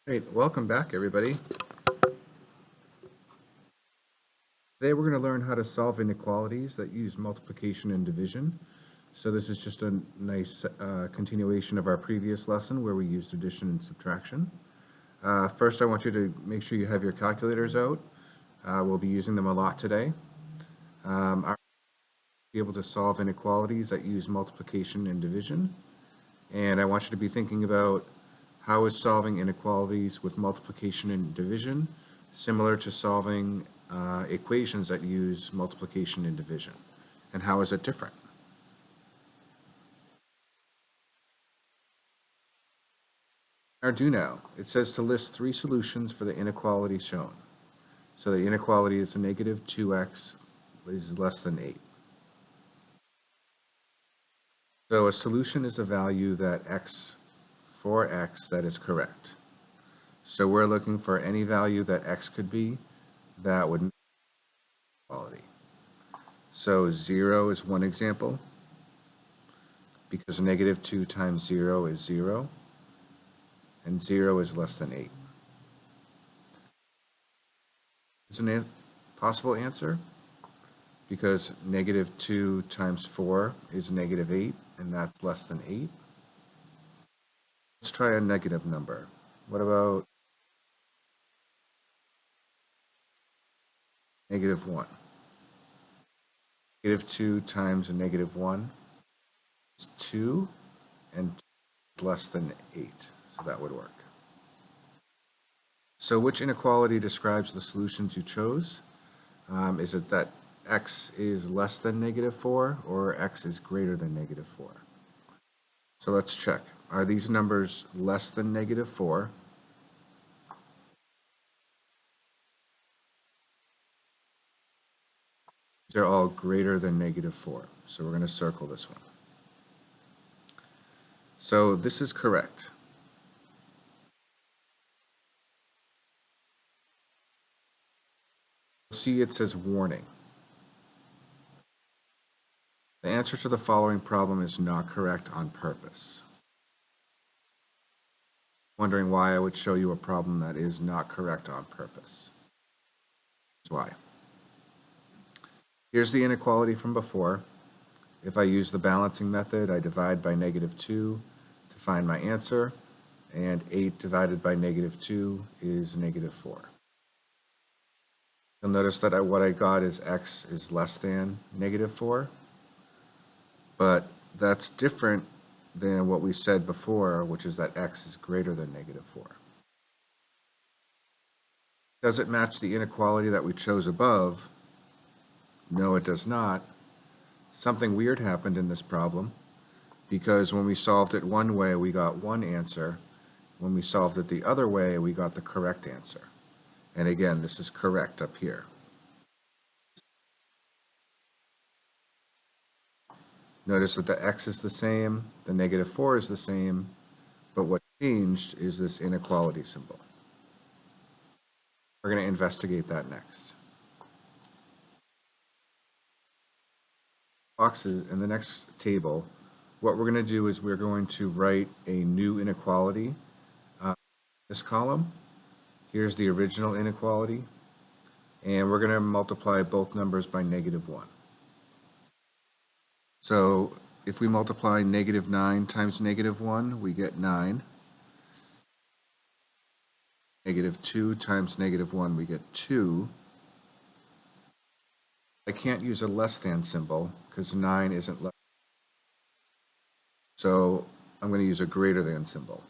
Great, welcome back everybody. Today we're going to learn how to solve inequalities that use multiplication and division. So this is just a nice continuation of our previous lesson where we used addition and subtraction. First I want you to make sure you have your calculators out. We'll be using them a lot today. I'll be able to solve inequalities that use multiplication and division. And I want you to be thinking about how is solving inequalities with multiplication and division similar to solving equations that use multiplication and division, and how is it different? Arduino, it says to list 3 solutions for the inequality shown. So the inequality is negative 2x is less than 8. So a solution is a value that for x that is correct. So we're looking for any value that x could be that would make inequality. So 0 is one example, because negative 2 times 0 is 0, and 0 is less than 8. Is a possible answer? Because negative 2 times 4 is negative 8, and that's less than 8. Let's try a negative number. What about negative 1? Negative 2 times a negative 1 is 2, and 2 is less than 8, so that would work. So which inequality describes the solutions you chose? Is it that x is less than negative 4 or x is greater than negative 4? So let's check. Are these numbers less than negative 4? They're all greater than negative 4. So we're going to circle this one. So this is correct. See, it says warning. The answer to the following problem is not correct on purpose. Wondering why I would show you a problem that is not correct on purpose. That's why. Here's the inequality from before. If I use the balancing method, I divide by negative 2 to find my answer, and 8 divided by negative 2 is negative 4. You'll notice that what I got is x is less than negative 4, but that's different than what we said before, which is that x is greater than negative 4. Does it match the inequality that we chose above? No, it does not. Something weird happened in this problem, because when we solved it one way, we got one answer. When we solved it the other way, we got the correct answer. And again, this is correct up here. Notice that the x is the same, the negative 4 is the same, but what changed is this inequality symbol. We're going to investigate that next. Boxes in the next table, what we're going to do is we're going to write a new inequality. This column, here's the original inequality, and we're going to multiply both numbers by negative 1. So if we multiply negative 9 times negative 1, we get 9. Negative 2 times negative 1, we get 2. I can't use a less than symbol because 9 isn't less. So I'm going to use a greater than symbol.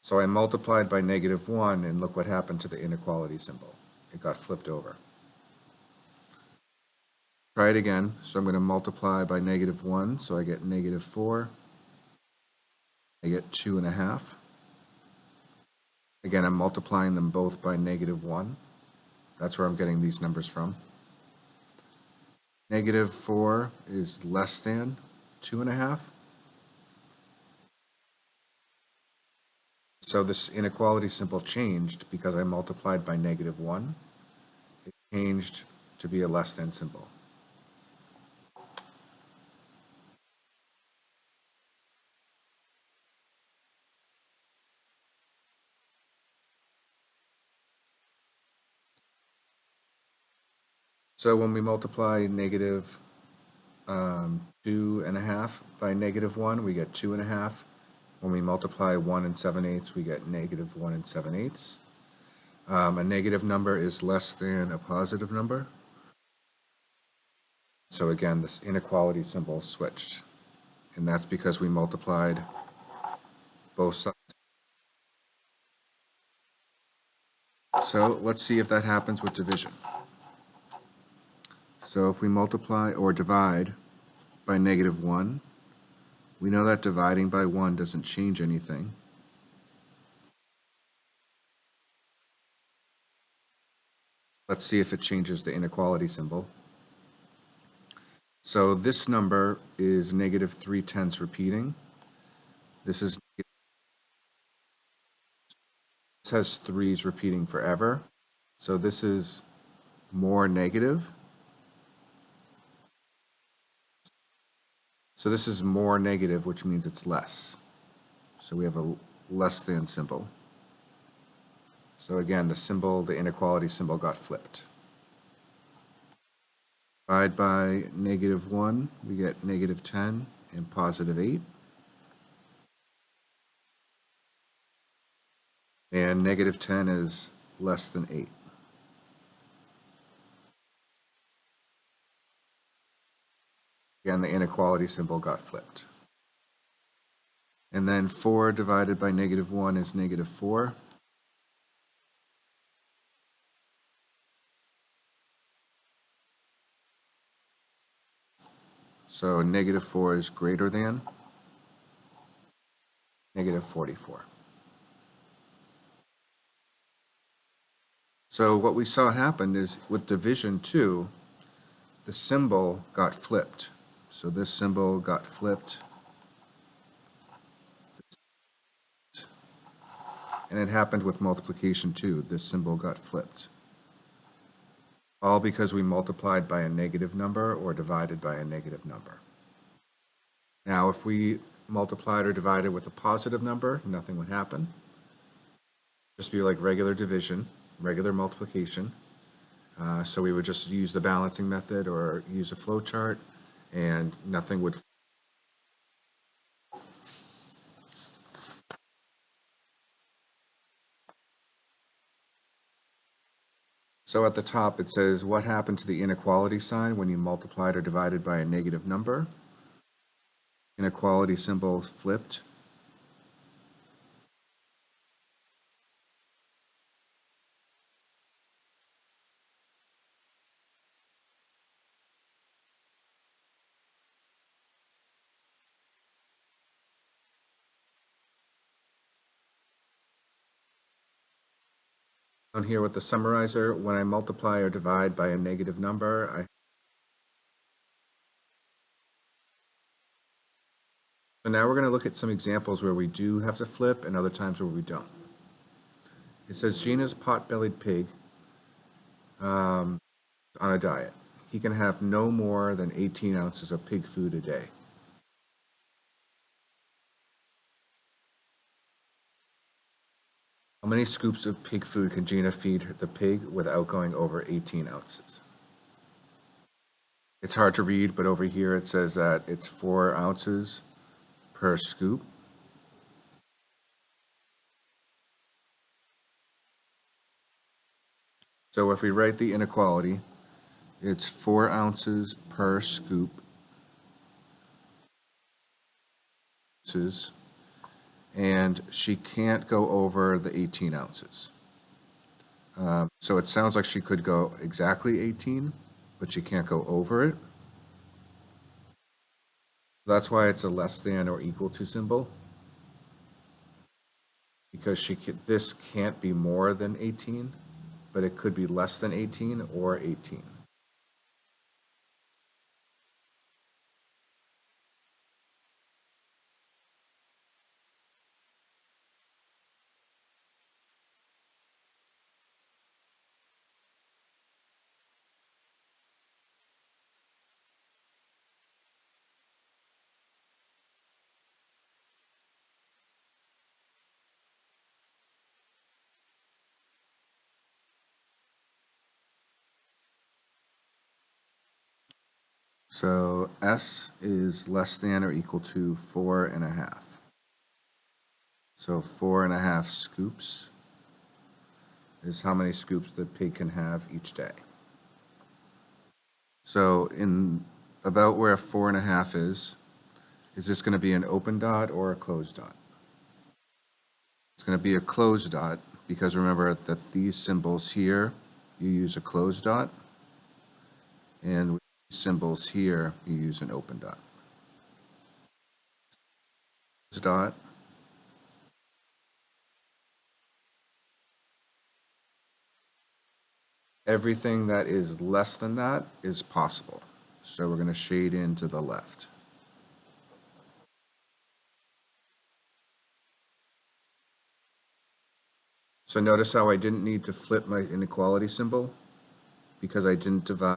So I multiplied by negative 1, and look what happened to the inequality symbol. It got flipped over. Try it again. So I'm going to multiply by negative 1, so I get negative 4. I get 2.5. Again, I'm multiplying them both by negative 1. That's where I'm getting these numbers from. Negative 4 is less than 2.5. So this inequality symbol changed because I multiplied by negative 1. It changed to be a less than symbol. So when we multiply negative 2.5 by -1, we get 2.5. When we multiply 1 7/8, we get -1 7/8. A negative number is less than a positive number. So again, this inequality symbol switched. And that's because we multiplied both sides. So let's see if that happens with division. So if we multiply or divide by -1, we know that dividing by 1 doesn't change anything. Let's see if it changes the inequality symbol. So this number is -3/10 repeating. This has threes repeating forever. So this is more negative. So this is more negative, which means it's less. So we have a less than symbol. So again, the inequality symbol got flipped. Divide by -1, we get -10 and +8. And -10 is less than 8. Again, the inequality symbol got flipped. And then 4 divided by -1 is -4. So -4 is greater than -44. So what we saw happen is with division 2, the symbol got flipped. So this symbol got flipped. And it happened with multiplication too. This symbol got flipped. All because we multiplied by a negative number or divided by a negative number. Now, if we multiplied or divided with a positive number, nothing would happen. Just be like regular division, regular multiplication. So we would just use the balancing method or use a flow chart, and nothing would. So at the top it says, what happened to the inequality sign when you multiplied or divided by a negative number? Inequality symbol flipped. Down here with the summarizer, when I multiply or divide by a negative number, So now we're going to look at some examples where we do have to flip and other times where we don't. It says Gina's pot-bellied pig on a diet. He can have no more than 18 ounces of pig food a day. How many scoops of pig food can Gina feed the pig without going over 18 ounces? It's hard to read, but over here it says that it's 4 ounces per scoop. So if we write the inequality, it's 4 ounces per scoop, and she can't go over the 18 ounces. So it sounds like she could go exactly 18, but she can't go over it. That's why it's a less than or equal to symbol, because this can't be more than 18, but it could be less than 18 or 18. So S is less than or equal to 4.5. So 4.5 scoops is how many scoops the pig can have each day. So in about where 4.5 is this going to be an open dot or a closed dot? It's going to be a closed dot because remember that these symbols here, you use a closed dot, and with these symbols here, you use an open dot. Closed dot, everything that is less than that is possible. So we're going to shade in to the left. So notice how I didn't need to flip my inequality symbol because I didn't divide.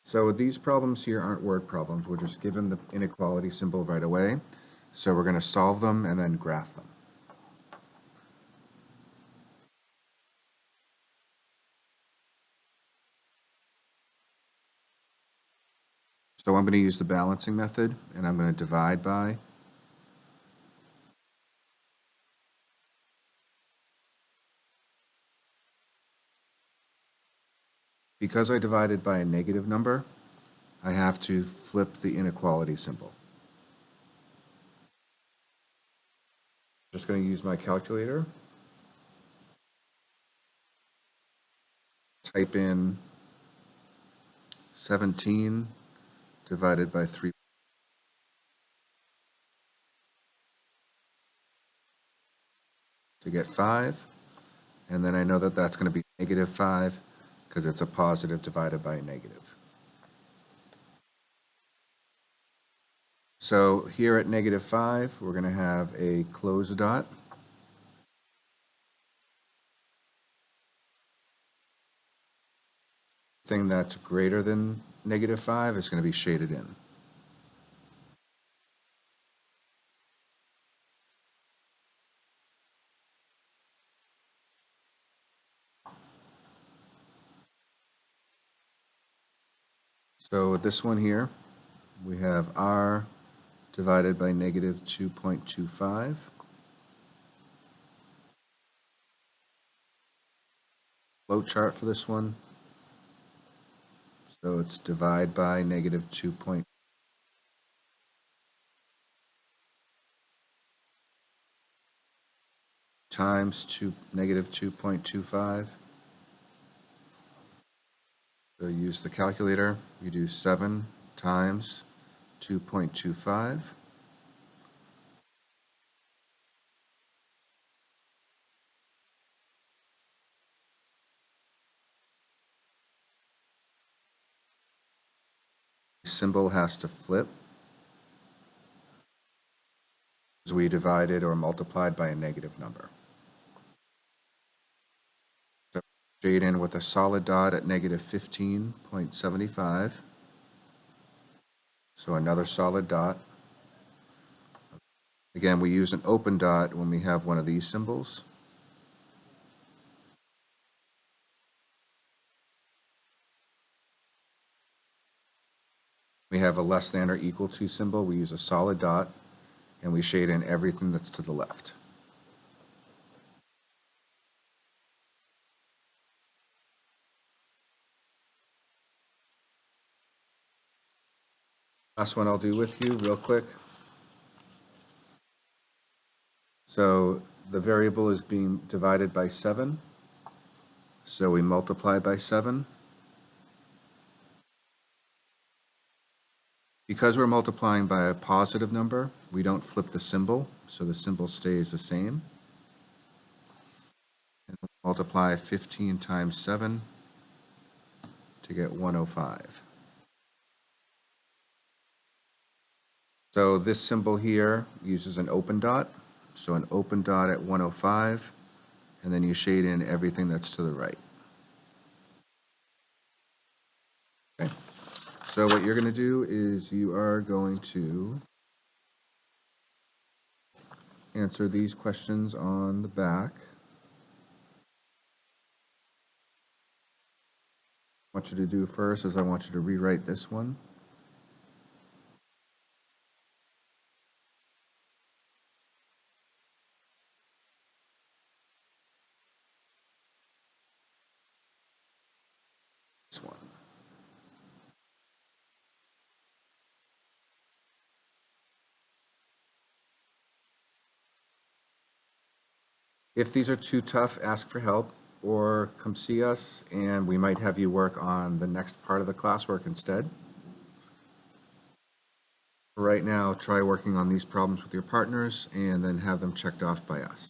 So these problems here aren't word problems. We're just given the inequality symbol right away. So we're going to solve them and then graph them. So I'm going to use the balancing method, and I'm going to divide by. Because I divided by a negative number, I have to flip the inequality symbol. Just going to use my calculator. Type in 17 divided by 3 to get 5. And then I know that that's going to be negative 5 because it's a positive divided by a negative. So here at negative 5, we're going to have a closed dot. Thing that's greater than negative 5 is going to be shaded in. So with this one here, we have R divided by negative 2.25. Flow chart for this one. So it's divide by negative 2. Times negative 2.25. So use the calculator. You do 7 times 2.25. Symbol has to flip as we divided or multiplied by a negative number. So shade in with a solid dot at negative 15.75. So another solid dot. Again, we use an open dot when we have one of these symbols. We have a less than or equal to symbol. We use a solid dot, and we shade in everything that's to the left. Last one I'll do with you real quick. So the variable is being divided by 7. So we multiply by 7. Because we're multiplying by a positive number, we don't flip the symbol, so the symbol stays the same. And multiply 15 times 7 to get 105. So this symbol here uses an open dot. So an open dot at 105, and then you shade in everything that's to the right. So what you're going to do is you are going to answer these questions on the back. What I want you to do first is I want you to rewrite this one. This one. If these are too tough, ask for help or come see us and we might have you work on the next part of the classwork instead. Right now, try working on these problems with your partners and then have them checked off by us.